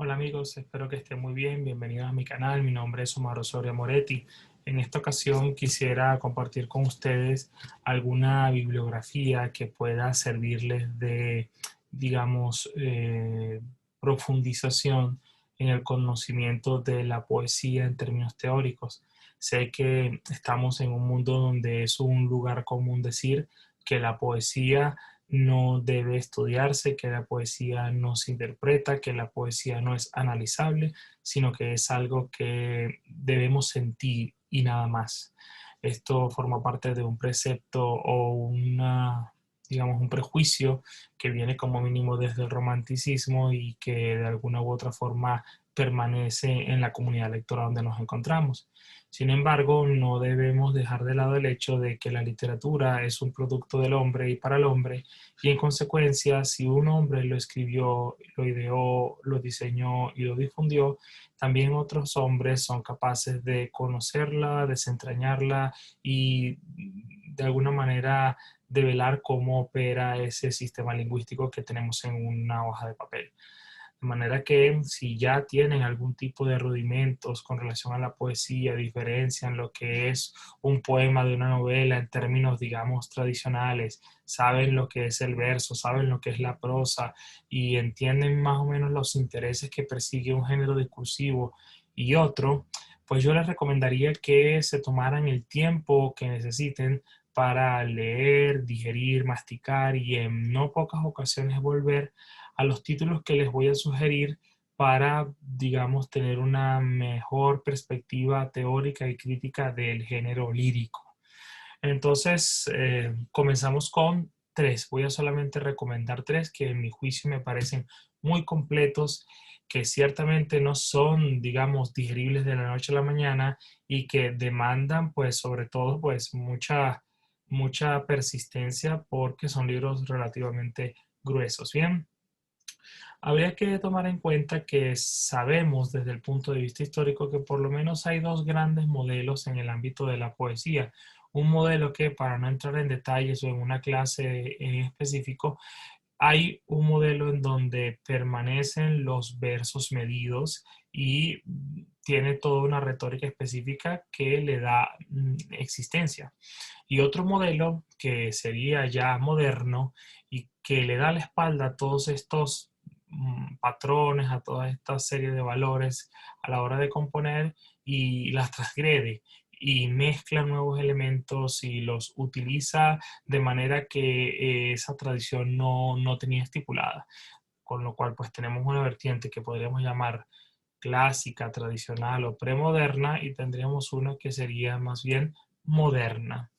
Hola amigos, espero que estén muy bien. Bienvenidos a mi canal. Mi nombre es Omar Osorio Moretti. En esta ocasión quisiera compartir con ustedes alguna bibliografía que pueda servirles de, digamos, profundización en el conocimiento de la poesía en términos teóricos. Sé que estamos en un mundo donde es un lugar común decir que la poesía no debe estudiarse, que la poesía no se interpreta, que la poesía no es analizable, sino que es algo que debemos sentir y nada más. Esto forma parte de un precepto o digamos, un prejuicio que viene como mínimo desde el romanticismo y que de alguna u otra forma permanece en la comunidad lectora donde nos encontramos. Sin embargo, no debemos dejar de lado el hecho de que la literatura es un producto del hombre y para el hombre, y en consecuencia, si un hombre lo escribió, lo ideó, lo diseñó y lo difundió, también otros hombres son capaces de conocerla, desentrañarla y de alguna manera develar cómo opera ese sistema lingüístico que tenemos en una hoja de papel. De manera que si ya tienen algún tipo de rudimentos con relación a la poesía, diferencian lo que es un poema de una novela en términos, digamos, tradicionales, saben lo que es el verso, saben lo que es la prosa y entienden más o menos los intereses que persigue un género discursivo y otro, pues yo les recomendaría que se tomaran el tiempo que necesiten para leer, digerir, masticar y en no pocas ocasiones volver a los títulos que les voy a sugerir para, digamos, tener una mejor perspectiva teórica y crítica del género lírico. Entonces, comenzamos con tres. Voy a solamente recomendar tres que en mi juicio me parecen muy completos, que ciertamente no son, digamos, digeribles de la noche a la mañana y que demandan, pues, sobre todo, pues, mucha persistencia porque son libros relativamente gruesos. Bien. Habría que tomar en cuenta que sabemos desde el punto de vista histórico que por lo menos hay dos grandes modelos en el ámbito de la poesía. Un modelo que, para no entrar en detalles o en una clase en específico, hay un modelo en donde permanecen los versos medidos y tiene toda una retórica específica que le da existencia. Y otro modelo que sería ya moderno y que le da la espalda a todos estos patrones, a toda esta serie de valores a la hora de componer y las transgrede y mezcla nuevos elementos y los utiliza de manera que esa tradición no tenía estipulada. Con lo cual, pues tenemos una vertiente que podríamos llamar clásica, tradicional o premoderna y tendríamos una que sería más bien moderna.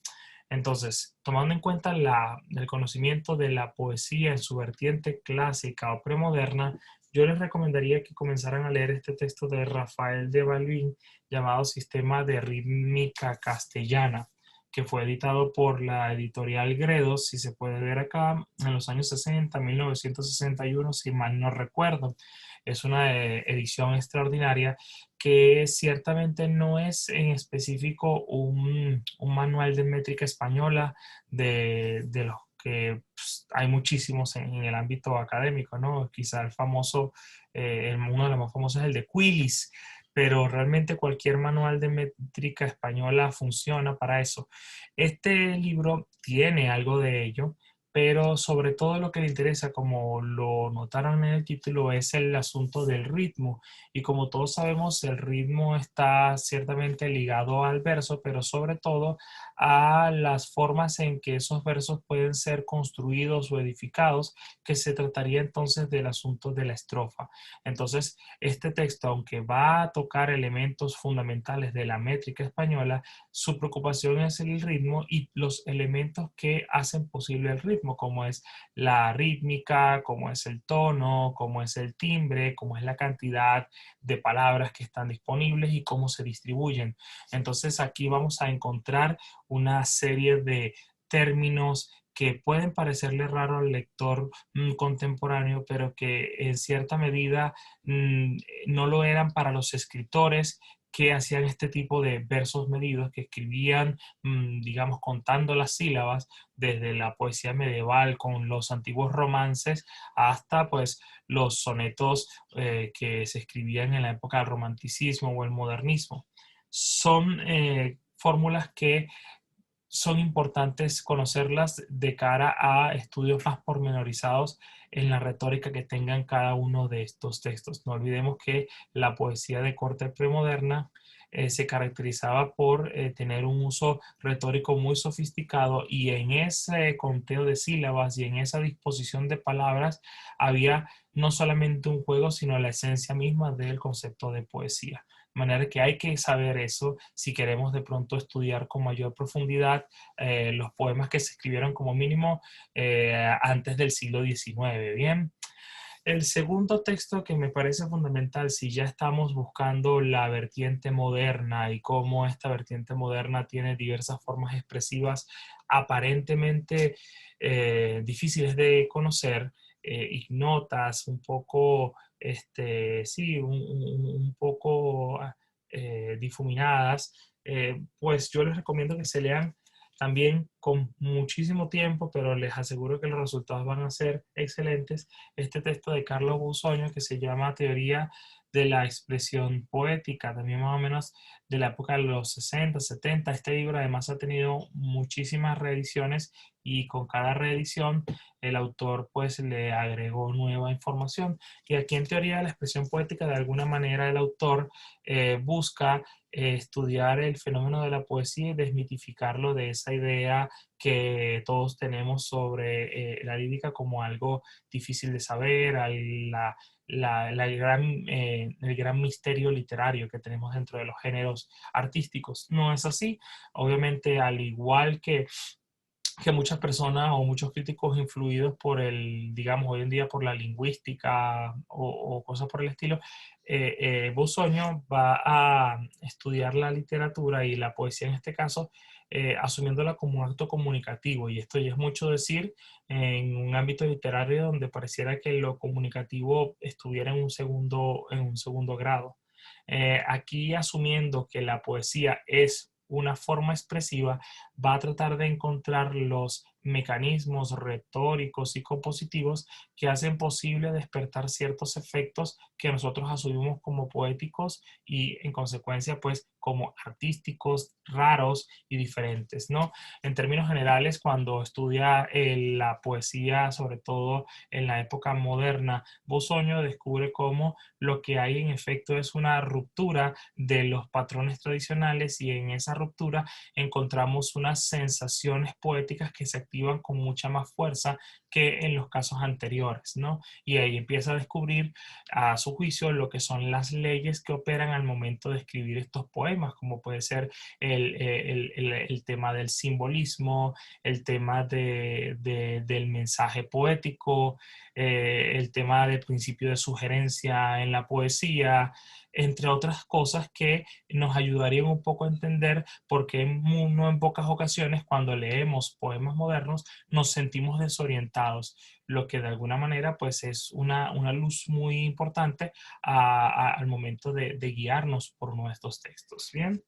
Entonces, tomando en cuenta el conocimiento de la poesía en su vertiente clásica o premoderna, yo les recomendaría que comenzaran a leer este texto de Rafael de Balbín llamado Sistema de Rítmica Castellana, que fue editado por la editorial Gredos, si se puede ver acá, en los años 60, 1961, si mal no recuerdo. Es una edición extraordinaria que ciertamente no es en específico un manual de métrica española de los que pues, hay muchísimos en el ámbito académico, ¿no? Quizá el famoso, uno de los más famosos es el de Quilis, pero realmente cualquier manual de métrica española funciona para eso. Este libro tiene algo de ello, pero sobre todo lo que le interesa, como lo notaron en el título, es el asunto del ritmo. Y como todos sabemos, el ritmo está ciertamente ligado al verso, pero sobre todo a las formas en que esos versos pueden ser construidos o edificados, que se trataría entonces del asunto de la estrofa. Entonces, este texto, aunque va a tocar elementos fundamentales de la métrica española, su preocupación es el ritmo y los elementos que hacen posible el ritmo, como es la rítmica, como es el tono, como es el timbre, como es la cantidad de palabras que están disponibles y cómo se distribuyen. Entonces aquí vamos a encontrar una serie de términos que pueden parecerle raro al lector contemporáneo, pero que en cierta medida no lo eran para los escritores que hacían este tipo de versos medidos, que escribían, digamos, contando las sílabas, desde la poesía medieval con los antiguos romances hasta pues los sonetos que se escribían en la época del romanticismo o el modernismo. Son fórmulas que son importantes conocerlas de cara a estudios más pormenorizados en la retórica que tengan cada uno de estos textos. No olvidemos que la poesía de corte premoderna se caracterizaba por tener un uso retórico muy sofisticado, y en ese conteo de sílabas y en esa disposición de palabras había no solamente un juego, sino la esencia misma del concepto de poesía. De manera que hay que saber eso si queremos de pronto estudiar con mayor profundidad los poemas que se escribieron como mínimo antes del siglo XIX. Bien. El segundo texto que me parece fundamental, si ya estamos buscando la vertiente moderna y cómo esta vertiente moderna tiene diversas formas expresivas aparentemente difíciles de conocer, ignotas, un poco, sí, un poco difuminadas, pues yo les recomiendo que se lean también con muchísimo tiempo, pero les aseguro que los resultados van a ser excelentes. Este texto de Carlos Bussoño, que se llama Teoría de la expresión poética, también más o menos de la época de los 60, 70. Este libro además ha tenido muchísimas reediciones, y con cada reedición el autor pues le agregó nueva información. Y aquí en Teoría de la expresión poética, de alguna manera el autor busca estudiar el fenómeno de la poesía y desmitificarlo de esa idea que todos tenemos sobre la lírica como algo difícil de saber, el gran misterio literario que tenemos dentro de los géneros artísticos. No es así. Obviamente, al igual que muchas personas o muchos críticos influidos por digamos, hoy en día por la lingüística o cosas por el estilo, Bussoño va a estudiar la literatura y la poesía en este caso, asumiéndola como un acto comunicativo. Y esto ya es mucho decir en un ámbito literario donde pareciera que lo comunicativo estuviera en un segundo grado. Aquí, asumiendo que la poesía es una forma expresiva, va a tratar de encontrar los mecanismos retóricos y compositivos que hacen posible despertar ciertos efectos que nosotros asumimos como poéticos y en consecuencia pues como artísticos, raros y diferentes, ¿no? En términos generales, cuando estudia la poesía, sobre todo en la época moderna, Bussoño descubre cómo lo que hay en efecto es una ruptura de los patrones tradicionales, y en esa ruptura encontramos unas sensaciones poéticas que se activan con mucha más fuerza que en los casos anteriores, ¿no? Y ahí empieza a descubrir, a su juicio, lo que son las leyes que operan al momento de escribir estos poemas, como puede ser el tema del simbolismo, el tema del mensaje poético, el tema del principio de sugerencia en la poesía, entre otras cosas que nos ayudarían un poco a entender por qué no en pocas ocasiones cuando leemos poemas modernos nos sentimos desorientados, lo que de alguna manera pues es una luz muy importante al momento de guiarnos por nuestros textos. Bien.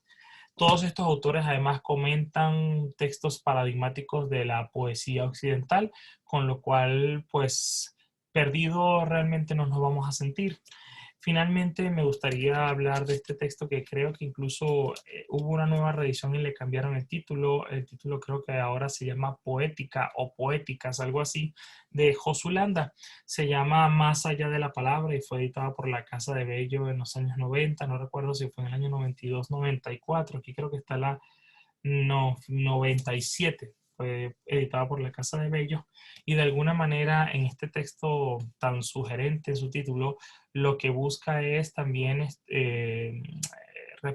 Todos estos autores además comentan textos paradigmáticos de la poesía occidental, con lo cual pues perdido realmente no nos vamos a sentir. Finalmente, me gustaría hablar de este texto que creo que incluso hubo una nueva reedición y le cambiaron el título. El título creo que ahora se llama Poética o Poéticas, algo así, de Josulanda. Se llama Más allá de la palabra y fue editada por la Casa de Bello en los años 90. No recuerdo si fue en el año 92, 94. Aquí creo que está la 97. Fue editada por la Casa de Bello, y de alguna manera en este texto tan sugerente en su título, lo que busca es también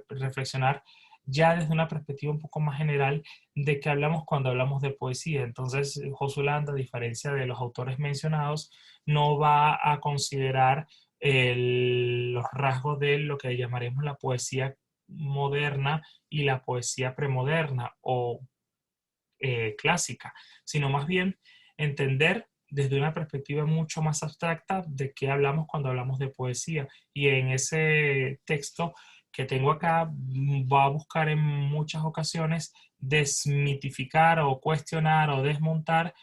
reflexionar ya desde una perspectiva un poco más general de qué hablamos cuando hablamos de poesía. Entonces, Josulanda, a diferencia de los autores mencionados, no va a considerar los rasgos de lo que llamaremos la poesía moderna y la poesía premoderna o clásica, sino más bien entender desde una perspectiva mucho más abstracta de qué hablamos cuando hablamos de poesía. Y en ese texto que tengo acá va a buscar en muchas ocasiones desmitificar o cuestionar o desmontar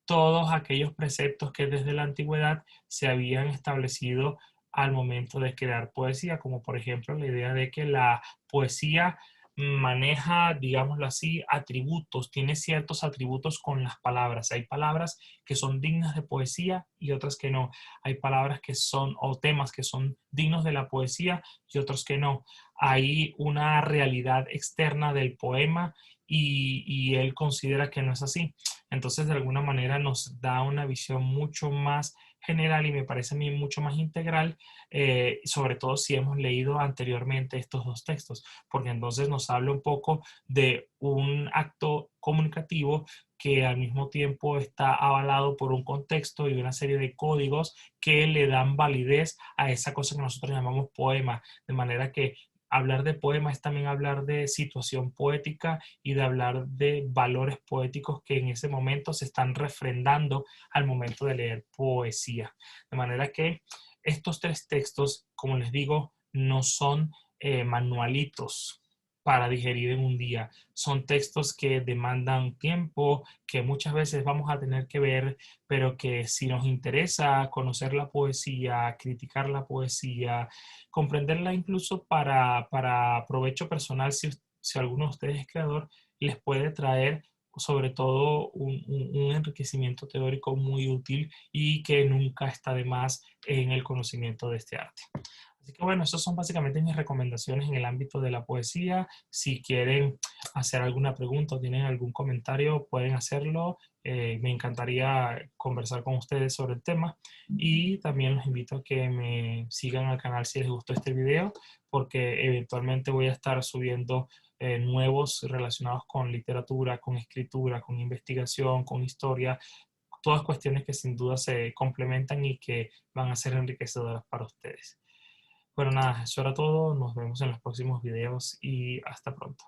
todos aquellos preceptos que desde la antigüedad se habían establecido al momento de crear poesía, como por ejemplo la idea de que la poesía maneja, digámoslo así, atributos, tiene ciertos atributos con las palabras. Hay palabras que son dignas de poesía y otras que no. Hay palabras que son, o temas que son dignos de la poesía y otros que no. Hay una realidad externa del poema y él considera que no es así. Entonces, de alguna manera nos da una visión mucho más general y me parece a mí mucho más integral, sobre todo si hemos leído anteriormente estos dos textos, porque entonces nos habla un poco de un acto comunicativo que al mismo tiempo está avalado por un contexto y una serie de códigos que le dan validez a esa cosa que nosotros llamamos poema, de manera que hablar de poema es también hablar de situación poética y de hablar de valores poéticos que en ese momento se están refrendando al momento de leer poesía. De manera que estos tres textos, como les digo, no son manualitos para digerir en un día. Son textos que demandan tiempo, que muchas veces vamos a tener que ver, pero que si nos interesa conocer la poesía, criticar la poesía, comprenderla incluso para provecho personal, si alguno de ustedes es creador, les puede traer sobre todo un enriquecimiento teórico muy útil y que nunca está de más en el conocimiento de este arte. Así que bueno, esas son básicamente mis recomendaciones en el ámbito de la poesía. Si quieren hacer alguna pregunta o tienen algún comentario, pueden hacerlo. Me encantaría conversar con ustedes sobre el tema y también los invito a que me sigan al canal si les gustó este video, porque eventualmente voy a estar subiendo nuevos relacionados con literatura, con escritura, con investigación, con historia, todas cuestiones que sin duda se complementan y que van a ser enriquecedoras para ustedes. Bueno, nada, eso era todo. Nos vemos en los próximos videos y hasta pronto.